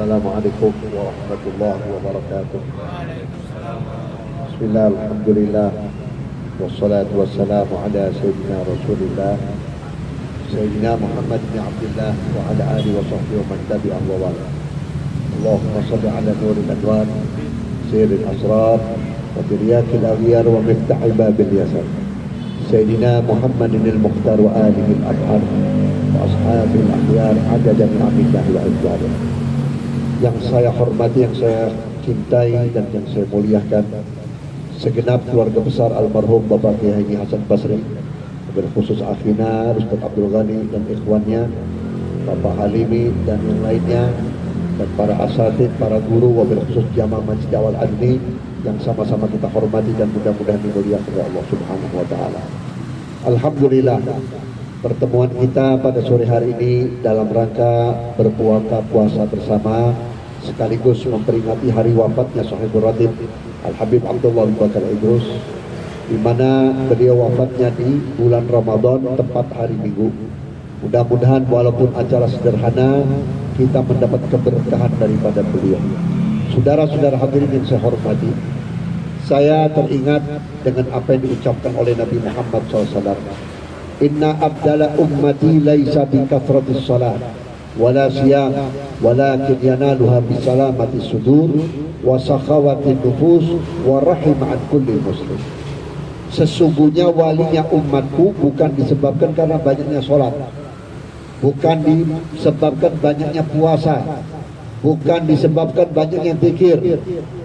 Assalamualaikum warahmatullahi wabarakatuh. Bismillah, alhamdulillah, wassalatu wassalamu ala sayyidina Rasulillah Sayyidina Muhammad bin Abdullah wa ala alihi wa sahbihi wa man tabi'ahu wa wala. Allahumma salli ala nuril anwar sirril asrar wa biryakil aghyar wa miftahil babil yasar Sayyidina Muhammadin al-Mukhtar wa alihi al-abhar wa ashabil akhyar adadan ni'amillahi wa azwajah. Yang saya hormati, yang saya cintai dan yang saya muliakan, segenap keluarga besar almarhum Bapak Kiai Hasan Basri, berkhusus Akhina, Ustaz Abdul Ghani dan ikhwannya, Bapak Halimi dan yang lainnya, dan para asatid, para guru, wabil khusus jamaah Masjid Awal Adni yang sama-sama kita hormati dan mudah-mudahan dimuliakan oleh Allah Subhanahu wa taala. Alhamdulillah, pertemuan kita pada sore hari ini dalam rangka berpuasa puasa bersama sekaligus memperingati hari wafatnya Sahibul Ratib Al-Habib Abdullah bin Bakar Idrus, di mana beliau wafatnya di bulan Ramadan tepat hari Minggu. Mudah-mudahan walaupun acara sederhana kita mendapat keberkahan daripada beliau. Saudara-saudara hadirin yang saya hormati, saya teringat dengan apa yang diucapkan oleh Nabi Muhammad SAW. Inna abdala ummati laisa bi kathratis salat wala siyam walakin yanaluha bi salamati sudur wa sakhawatin nufus wa rahim an kulli muslim. Sesungguhnya walinya umatku bukan disebabkan karena banyaknya sholat, bukan disebabkan banyaknya puasa, bukan disebabkan banyaknya zikir,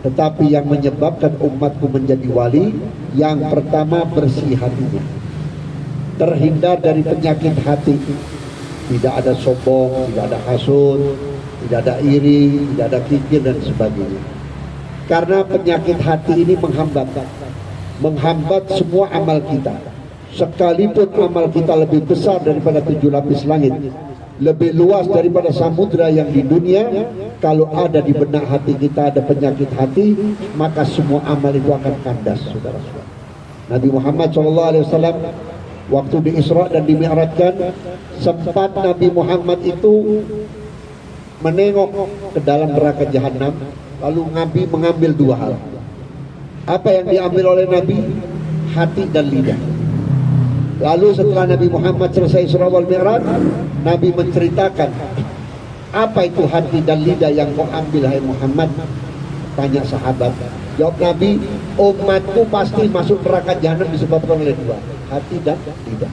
tetapi yang menyebabkan umatku menjadi wali, yang pertama bersih hatinya, terhindar dari penyakit hati, tidak ada sombong, tidak ada hasud, tidak ada iri, tidak ada kikir dan sebagainya. Karena penyakit hati ini menghambat semua amal kita. Sekalipun amal kita lebih besar daripada 7 lapis langit, lebih luas daripada samudra yang di dunia, kalau ada di benak hati kita ada penyakit hati, maka semua amal itu akan kandas, saudara-saudara. Nabi Muhammad SAW waktu di Isra dan di Mi'rajkan, sempat Nabi Muhammad itu menengok ke dalam neraka jahanam, lalu Nabi mengambil 2 hal. Apa yang diambil oleh Nabi? Hati dan lidah. Lalu setelah Nabi Muhammad selesai Isra wal Mi'raj, Nabi menceritakan, apa itu hati dan lidah yang kau ambil, hai Muhammad? Tanya sahabat. Jawab Nabi, umatku pasti masuk neraka jahanam disebabkan oleh 2, hati dan lidah.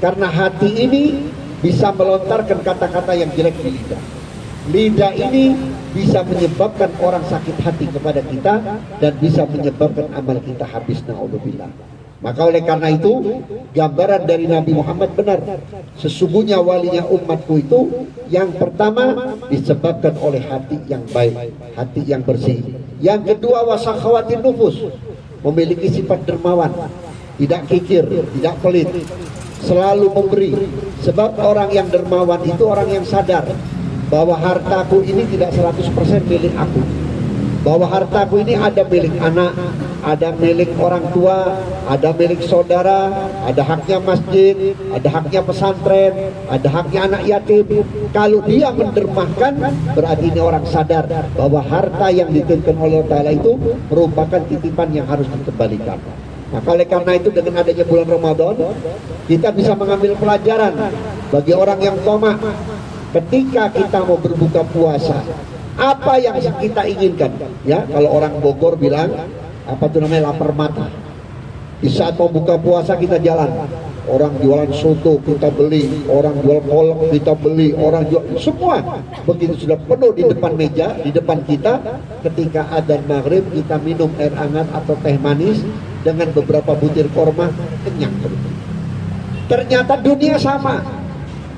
Karena hati ini bisa melontarkan kata-kata yang jelek di lidah. Lidah ini bisa menyebabkan orang sakit hati kepada kita dan bisa menyebabkan amal kita habis, na'udzubillah. Maka oleh karena itu, gambaran dari Nabi Muhammad benar. Sesungguhnya walinya umatku itu yang pertama disebabkan oleh hati yang baik, hati yang bersih. Yang kedua, wasakhawatin nufus, memiliki sifat dermawan, tidak kikir, tidak pelit, selalu memberi. Sebab orang yang dermawan itu orang yang sadar bahwa hartaku ini tidak 100% milik aku, bahwa hartaku ini ada milik anak, ada milik orang tua, ada milik saudara, ada haknya masjid, ada haknya pesantren, ada haknya anak yatim. Kalau dia mendermahkan, berarti ini orang sadar bahwa harta yang dititipkan oleh Allah Ta'ala itu merupakan titipan yang harus dikembalikan. Maka oleh karena itu, dengan adanya bulan Ramadan, kita bisa mengambil pelajaran bagi orang yang tamak. Ketika kita mau berbuka puasa, apa yang kita inginkan? Ya, kalau orang Bogor bilang apa tuh namanya, lapar mata. Di saat mau buka puasa kita jalan, orang jualan soto kita beli, orang jual kolak kita beli, orang jual semua. Begitu sudah penuh di depan meja, di depan kita, ketika adzan maghrib kita minum air hangat atau teh manis dengan beberapa butir korma, kenyang perut. Ternyata dunia sama.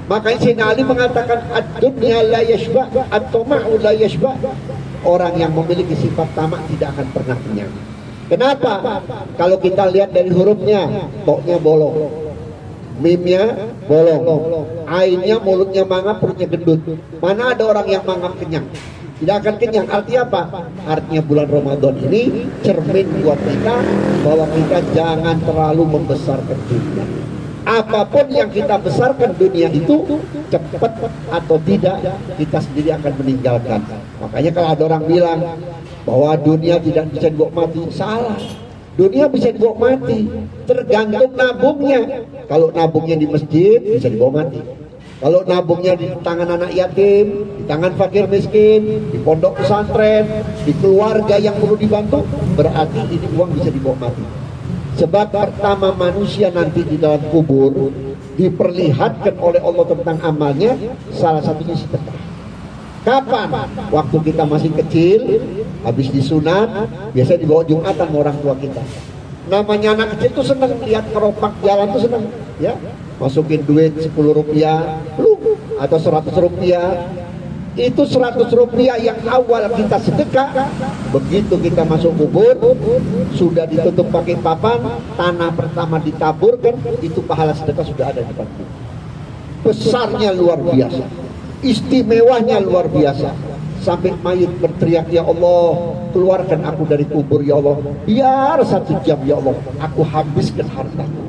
Makanya Sayyidina Ali mengatakan ad-dunya la yashba, at-tama'u la yashba. Orang yang memiliki sifat tamak tidak akan pernah kenyang. Kenapa? Kalau kita lihat dari hurufnya, toknya bolong, mimnya bolong, ainnya mulutnya mangap, perutnya gendut. Mana ada orang yang mangap kenyang? Tidak akan kenyang. Artinya apa? Artinya bulan Ramadan ini cermin buat kita bahwa kita jangan terlalu membesarkan dunia. Apapun yang kita besarkan dunia itu, cepat atau tidak kita sendiri akan meninggalkan. Makanya kalau ada orang bilang bahwa dunia tidak bisa dibawa mati, salah. Dunia bisa dibawa mati, tergantung nabungnya. Kalau nabungnya di masjid bisa dibawa mati. Kalau nabungnya di tangan anak yatim, di tangan fakir miskin, di pondok pesantren, di keluarga yang perlu dibantu, berarti ini uang bisa dibawa mati. Sebab pertama manusia nanti di dalam kubur diperlihatkan oleh Allah tentang amalnya, salah satunya sedekah. Kapan? Waktu kita masih kecil, habis disunat, biasa dibawa Jumatan sama orang tua kita. Namanya anak kecil tuh senang lihat keropak jalan tuh senang, ya. Masukin duit 10 rupiah atau 100 rupiah. Itu 100 rupiah yang awal kita sedekah, begitu kita masuk kubur sudah ditutup pakai papan, tanah pertama ditaburkan, itu pahala sedekah sudah ada di depan. Besarnya luar biasa, istimewanya luar biasa, sampai mayit berteriak, ya Allah keluarkan aku dari kubur ya Allah, biar 1 jam ya Allah aku habiskan hartaku.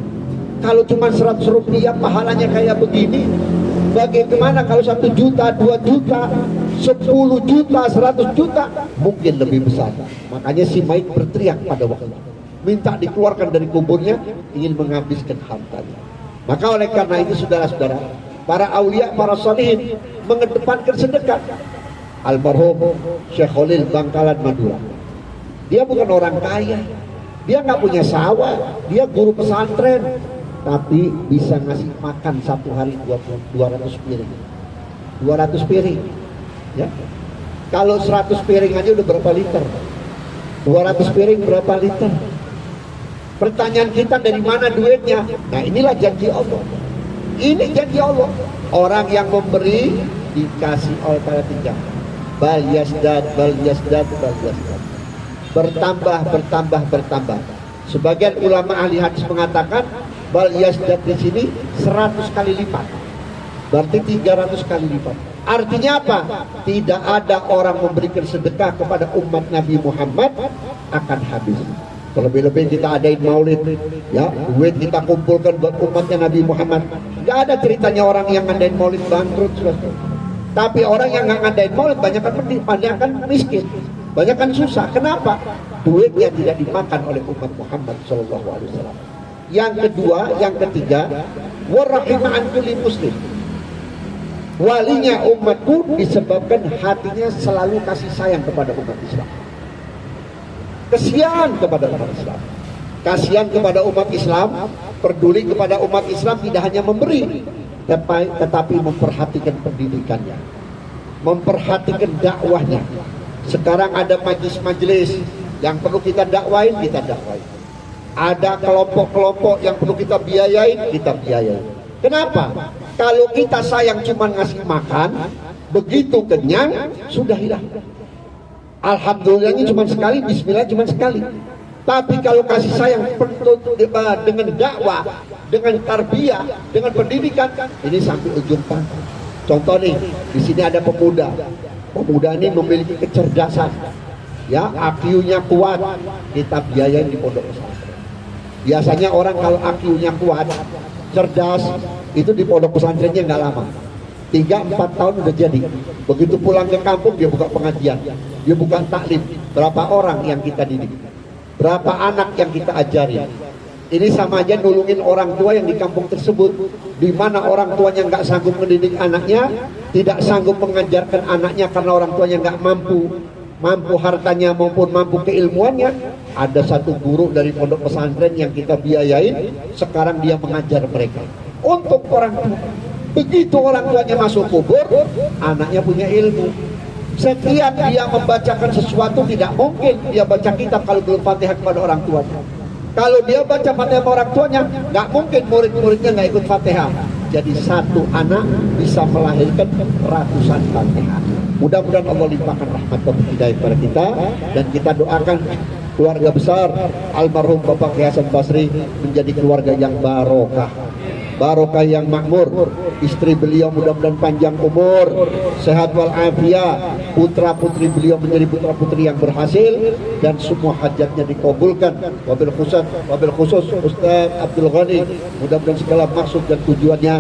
Kalau cuma 100 rupiah pahalanya kayak begini, bagaimana kalau 1 juta, 2 juta, 10 juta, 100 juta, mungkin lebih besar. Makanya si mayit berteriak pada waktu minta dikeluarkan dari kuburnya, ingin menghabiskan hartanya. Maka oleh karena itu saudara-saudara, para aulia, para salihin mengedepankan sedekah. Almarhum Syekh Khalil Bangkalan Madura, dia bukan orang kaya, dia nggak punya sawah, dia guru pesantren, tapi bisa ngasih makan satu hari 200 piring. 200 piring, ya. Kalau 100 piring aja udah berapa liter? 200 piring berapa liter? Pertanyaan kita, dari mana duitnya? Nah, inilah janji Allah. Ini janji Allah. Orang yang memberi dikasih oleh para tiga. Bal yasdad, bal yasdad, bal yasdad. Bertambah, bertambah, bertambah. Sebagian ulama ahli hadis mengatakan bal yasdad di sini 100 kali lipat, berarti 300 kali lipat. Artinya apa? Tidak ada orang memberikan sedekah kepada umat Nabi Muhammad akan habis. Terlebih-lebih kita adain maulid, ya, duit kita kumpulkan buat umatnya Nabi Muhammad. Gak ada ceritanya orang yang ngadain maulid bangkrut. Tapi orang yang nggak ngadain maulid banyak kan miskin, banyak kan susah. Kenapa? Duitnya tidak dimakan oleh umat Muhammad SAW. Yang kedua, yang ketiga, warahimah an kulli muslim. Walinya umatku disebabkan hatinya selalu kasih sayang kepada umat Islam. Kasihan kepada umat Islam. Kasihan kepada umat Islam, peduli kepada umat Islam, tidak hanya memberi, tetapi memperhatikan pendidikannya, memperhatikan dakwahnya. Sekarang ada majelis-majelis yang perlu kita dakwain, kita dakwain. Ada kelompok-kelompok yang perlu kita biayain, kita biayain. Kenapa? Kalau kita sayang cuma ngasih makan, begitu kenyang, sudah hilang. Alhamdulillahnya cuma sekali, bismillah cuma sekali. Tapi kalau kasih sayang dengan dakwah, dengan tarbiyah, dengan pendidikan, ini sampai ujung pangkal. Contoh nih, di sini ada pemuda. Pemuda ini memiliki kecerdasan, ya, IQ-nya kuat, kita biayain di pondok pesantren. Biasanya orang kalau IQ-nya kuat, cerdas, itu di pondok pesantrennya nggak lama, 3-4 tahun udah jadi. Begitu pulang ke kampung dia buka pengajian, dia buka taklim. Berapa orang yang kita didik, berapa anak yang kita ajarin. Ini sama aja nulungin orang tua yang di kampung tersebut, di mana orang tuanya nggak sanggup mendidik anaknya, tidak sanggup mengajarkan anaknya karena orang tuanya nggak mampu hartanya maupun mampu keilmuannya. Ada satu guru dari pondok pesantren yang kita biayain, sekarang dia mengajar mereka untuk orang tua. Begitu orang tuanya masuk kubur, anaknya punya ilmu. Setiap dia membacakan sesuatu, tidak mungkin dia baca kitab kalau belum Fatihah kepada orang tuanya. Kalau dia baca Fatihah sama orang tuanya, nggak mungkin murid-muridnya nggak ikut Fatihah. Jadi satu anak bisa melahirkan ratusan Fatihah. Mudah-mudahan Allah limpahkan rahmat dan hidayah kepada kita, dan kita doakan keluarga besar almarhum Bapak Kiai Hasan Basri menjadi keluarga yang barokah, barokah yang makmur. Istri beliau mudah-mudahan panjang umur, sehat walafiat, putra putri beliau menjadi putra putri yang berhasil, dan semua hajatnya dikabulkan. Wabil khusus Ustaz Abdul Ghani, mudah-mudahan segala maksud dan tujuannya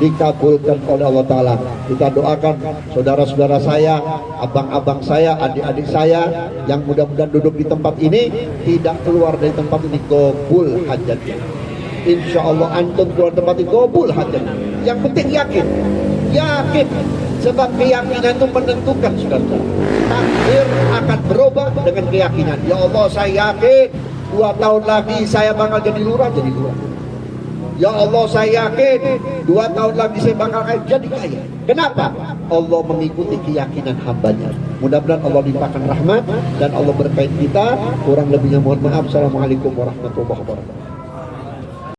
dikabulkan oleh Allah Ta'ala. Kita doakan saudara-saudara saya, abang-abang saya, adik-adik saya yang mudah-mudahan duduk di tempat ini, tidak keluar dari tempat ini, kabul hajatnya. Insya Allah antum keluar tempat ini kabul hajatnya. Yang penting yakin, sebab keyakinan itu menentukan, saudara. Takdir akan berubah dengan keyakinan. Ya Allah, saya yakin 2 tahun lagi saya bakal jadi lurah. Ya Allah, saya yakin 2 tahun lagi saya bakal jadi kaya. Kenapa? Allah mengikuti keyakinan hambanya. Mudah-mudahan Allah limpahkan rahmat dan Allah berkait kita. Kurang lebihnya mohon maaf. Assalamualaikum warahmatullahi wabarakatuh.